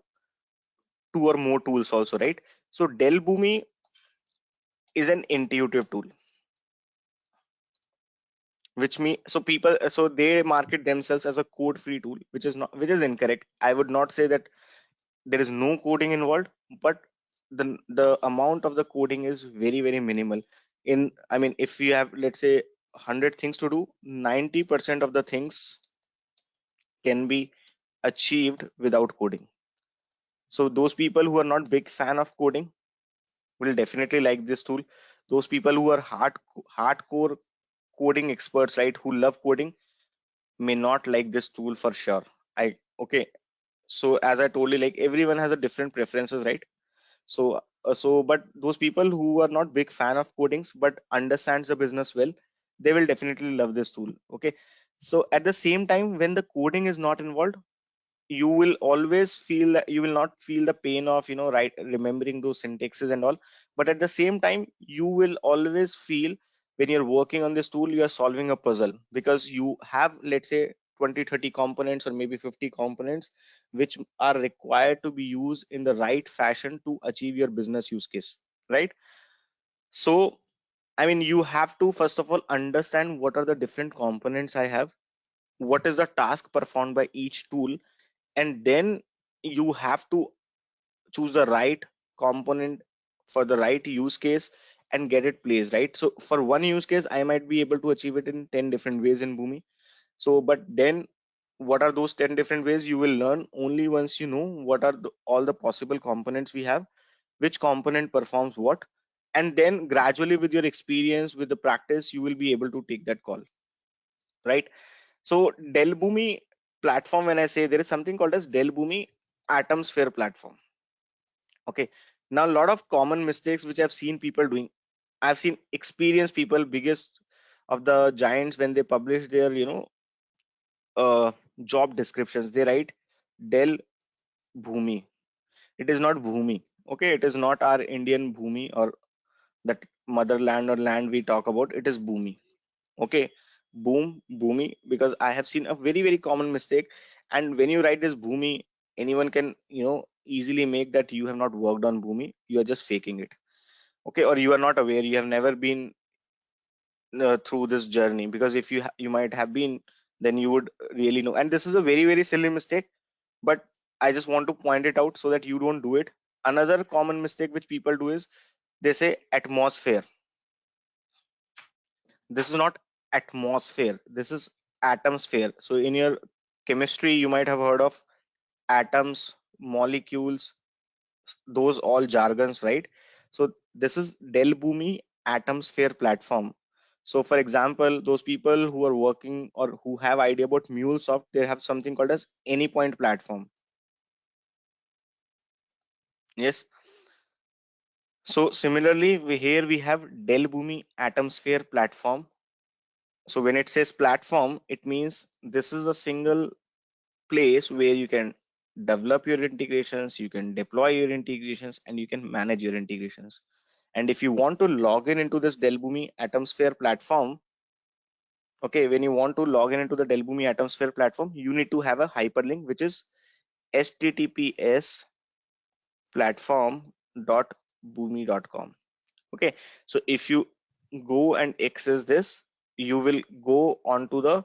two or more tools also, right? So Dell Boomi is an intuitive tool, which me so people, so they market themselves as a code free tool, which is not, which is incorrect. I would not say that there is no coding involved, but the amount of the coding is very very minimal. I mean, if you have, let's say, 100 things to do, 90% of the things can be achieved without coding. So those people who are not big fan of coding will definitely like this tool. Those people who are hardcore coding experts, right, who love coding, may not like this tool for sure. I Okay, so as I told you, like, everyone has a different preferences, right? So but those people who are not big fan of codings but understands the business well, they will definitely love this tool. Okay, so at the same time, when the coding is not involved, you will always feel that you will not feel the pain of, right, remembering those syntaxes and all. But at the same time, you will always feel, when you're working on this tool, you are solving a puzzle, because you have, let's say, 20-30 components or maybe 50 components which are required to be used in the right fashion to achieve your business use case, right? So I mean, you have to first of all understand what are the different components I have, what is the task performed by each tool, and then you have to choose the right component for the right use case and get it placed, right? So for one use case, I might be able to achieve it in 10 different ways in Boomi. So but then, what are those 10 different ways? You will learn only once you know what are all the possible components we have, which component performs what, and then gradually, with your experience, with the practice, you will be able to take that call, right? So Dell Boomi platform, when I say, there is something called as Dell Boomi Atomsphere platform. Okay, now a lot of common mistakes which I've seen people doing. I've seen experienced people, biggest of the giants, when they publish their, uh, job descriptions, they write Dell Bhumi. It is not Bhumi. Okay, it is not our Indian Bhumi or that motherland or land we talk about. It is Bhumi. Okay, Boomi, because I have seen a very very common mistake. And when you write this Bhumi, anyone can, easily make that you have not worked on Bhumi, you are just faking it. Okay, or you are not aware, you have never been through this journey, because if you might have been, then you would really know. And this is a very very silly mistake, but I just want to point it out so that you don't do it. Another common mistake which people do is they say atmosphere. This is not atmosphere, this is atomsphere. So in your chemistry, you might have heard of atoms, molecules, those all jargons, right? So this is Dell Boomi Atomsphere platform. So for example, those people who are working or who have idea about MuleSoft, they have something called as Anypoint platform. Yes. So similarly, here we have Dell Boomi Atomsphere platform. So when it says platform, it means this is a single place where you can develop your integrations, you can deploy your integrations, and you can manage your integrations. And if you want to log in into this Dell Boomi Atomsphere platform, okay, when you want to log in into the Dell Boomi Atomsphere platform, you need to have a hyperlink, which is https platform dellboomi.com. Okay, so if you go and access this, you will go onto the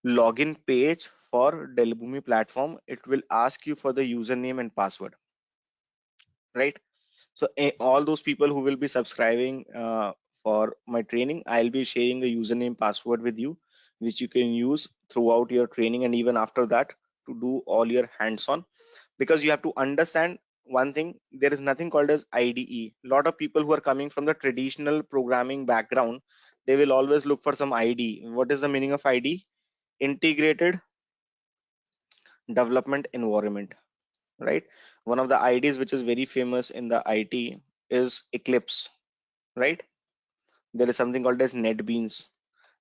login page for Dell BOOMI platform. It will ask you for the username and password, right? So all those people who will be subscribing for my training, I'll be sharing the username password with you, which you can use throughout your training and even after that to do all your hands-on. Because you have to understand one thing, there is nothing called as IDE. A lot of people who are coming from the traditional programming background, they will always look for some IDE. What is the meaning of IDE? Integrated Development Environment, right? One of the IDs which is very famous in the IT is Eclipse, right? There is something called as NetBeans.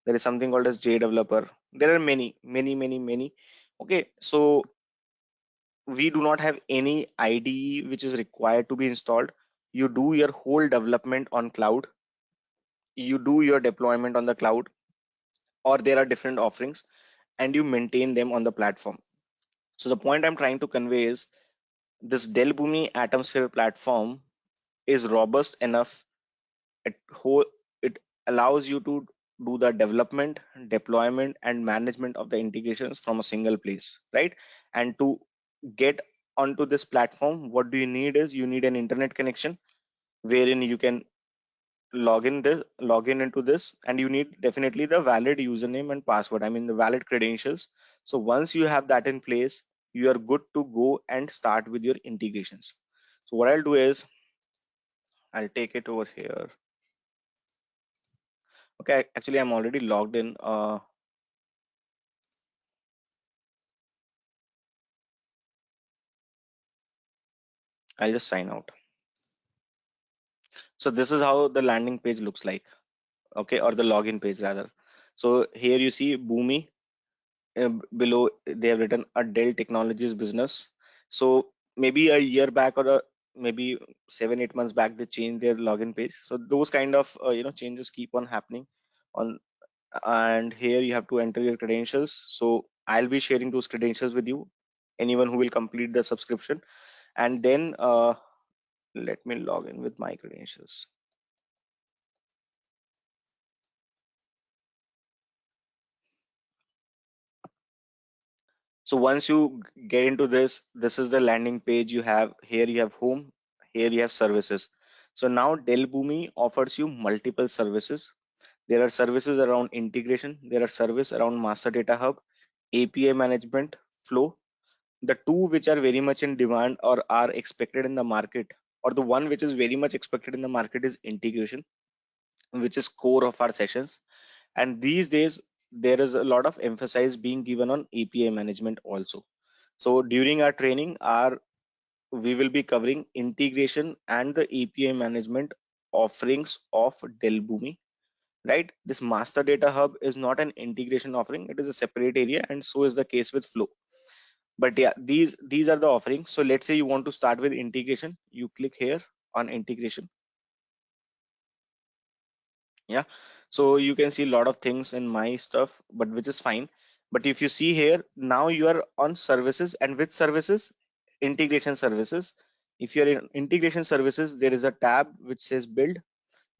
There is something called as JDeveloper. There are many. Okay, so we do not have any IDE which is required to be installed. You do your whole development on cloud. You do your deployment on the cloud, or there are different offerings, and you maintain them on the platform. So the point I'm trying to convey is this Dell Boomi Atomsphere platform is robust enough. It allows you to do the development, deployment, and management of the integrations from a single place, right? And to get onto this platform, what do you need is you need an internet connection wherein you can log in into this, and you need definitely the valid username and password, I mean the valid credentials. So once you have that in place, you are good to go and start with your integrations. So what I'll do is I'll take it over here. Okay, actually I'm already logged in. I'll just sign out. So this is how the landing page looks like, okay, or the login page rather. So here you see BOOMI. Below they have written a Dell Technologies business. So maybe a year back or maybe 7-8 months back, they changed their login page. So those kind of changes keep on happening on. And here you have to enter your credentials. So I'll be sharing those credentials with you, anyone who will complete the subscription. And then let me log in with my credentials. So once you get into this, this is the landing page you have. Here you have home, here you have services. So now Dell Boomi offers you multiple services. There are services around integration. There are services around master data hub, API management, flow. The two which are very much in demand or are expected in the market, or the one which is very much expected in the market, is integration, which is core of our sessions. And these days, there is a lot of emphasis being given on API management also. So during our training, we will be covering integration and the API management offerings of Dell Boomi, right? This master data hub is not an integration offering, it is a separate area, and so is the case with flow. But yeah, these are the offerings. So let's say you want to start with integration, you click here on integration. Yeah, so you can see a lot of things in my stuff, but which is fine. But if you see here, now you are on services, and with services, integration services. If you're in integration services, there is a tab which says build,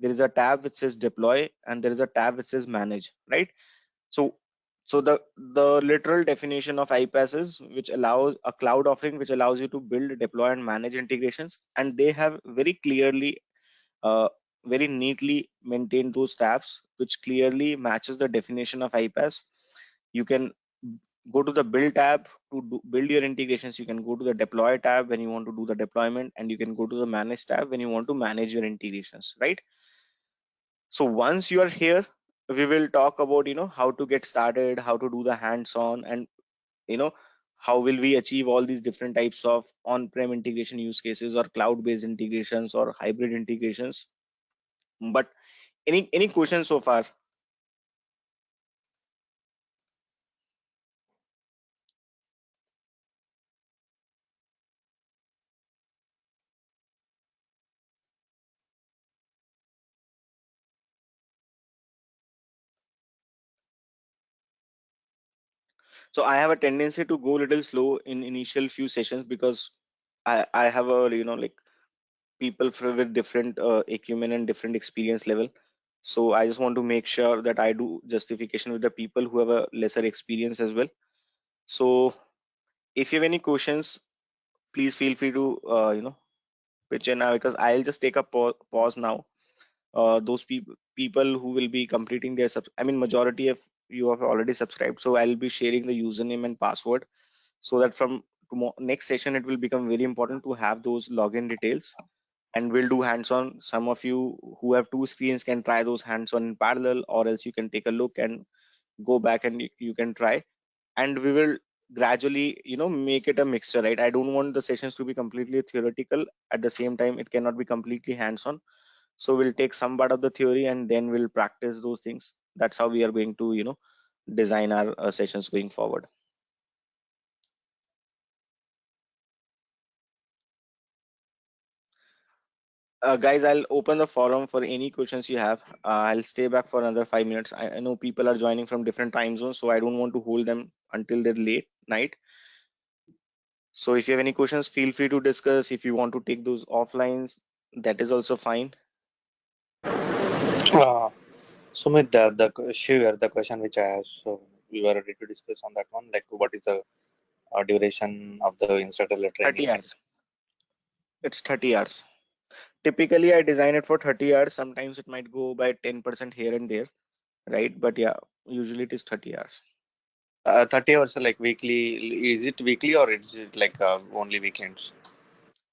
there is a tab which says deploy, and there is a tab which says manage, right? So so the literal definition of iPaaS is which allows a cloud offering which allows you to build, deploy, and manage integrations, and they have very clearly very neatly maintain those tabs, which clearly matches the definition of iPaaS. You can go to the build tab to build your integrations. You can go to the deploy tab when you want to do the deployment, and you can go to the manage tab when you want to manage your integrations, right? So once you are here, we will talk about how to get started, how to do the hands-on, and you know how will we achieve all these different types of on-prem integration use cases or cloud-based integrations or hybrid integrations. But any questions so far? So I have a tendency to go a little slow in initial few sessions because I have a like people with different acumen and different experience level. So I just want to make sure that I do justification with the people who have a lesser experience as well. So if you have any questions, please feel free to pitch in now, because I'll just take a pause now. Those people who will be completing their I mean, majority of you have already subscribed, so I'll be sharing the username and password, so that from next session it will become very important to have those login details, and we'll do hands-on. Some of you who have two screens can try those hands-on in parallel, or else you can take a look and go back and you can try, and we will gradually make it a mixture, right? I don't want the sessions to be completely theoretical. At the same time, it cannot be completely hands-on. So we'll take some part of the theory and then we'll practice those things. That's how we are going to design our sessions going forward. Guys, I'll open the forum for any questions you have. I'll stay back for another 5 minutes. I know people are joining from different time zones, so I don't want to hold them until they're late night. So if you have any questions, feel free to discuss. If you want to take those offlines, that is also fine. Sumit, the question which I asked, so we were ready to discuss on that one, like what is the duration of the instructor 30 training? hours. It's 30 hours. Typically, I design it for 30 hours. Sometimes it might go by 10% here and there, right? But yeah, usually it is 30 hours. 30 hours like weekly. Is it weekly or is it like only weekends?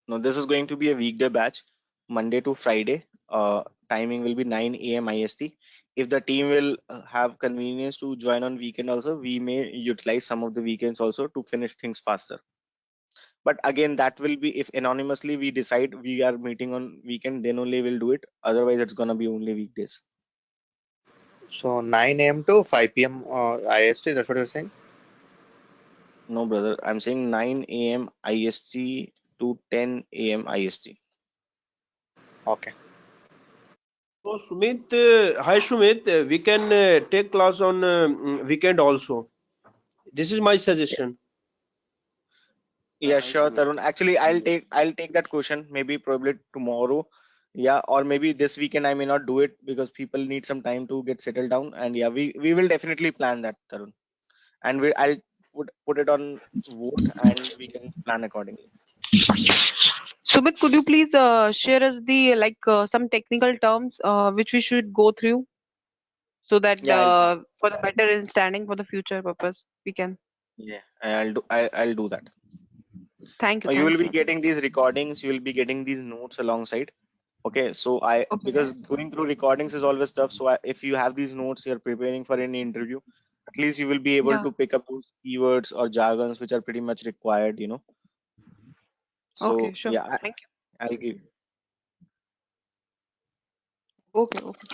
No, this is going to be a weekday batch, Monday to Friday. Timing will be 9 a.m. IST. If the team will have convenience to join on weekend also, we may utilize some of the weekends also to finish things faster. But again, that will be if anonymously we decide we are meeting on weekend, then only we'll do it. Otherwise, it's gonna be only weekdays. So 9 a.m. to 5 p.m. IST, that's what you're saying? No, brother, I'm saying 9 a.m. IST to 10 a.m. IST. Okay. So Sumit, hi Sumit, we can take class on weekend also. This is my suggestion. Yeah, sure, Tarun. Actually, I'll take that question maybe probably tomorrow. Yeah, or maybe this weekend I may not do it because people need some time to get settled down. And yeah, we will definitely plan that, Tarun. And I'll put it on vote and we can plan accordingly. Sumit, could you please share us the some technical terms which we should go through so that Yeah, for the better understanding for the future purpose we can. I'll do that. Thank you, You will thank be you. getting these recordings. You will be getting these notes alongside. Okay, so Okay. because going through recordings is always tough. So if you have these notes, you're preparing for any interview, at least you will be able Yeah. to pick up those keywords or jargons which are pretty much required. Okay, So sure. yeah, Thank I'll give. you. Okay, okay.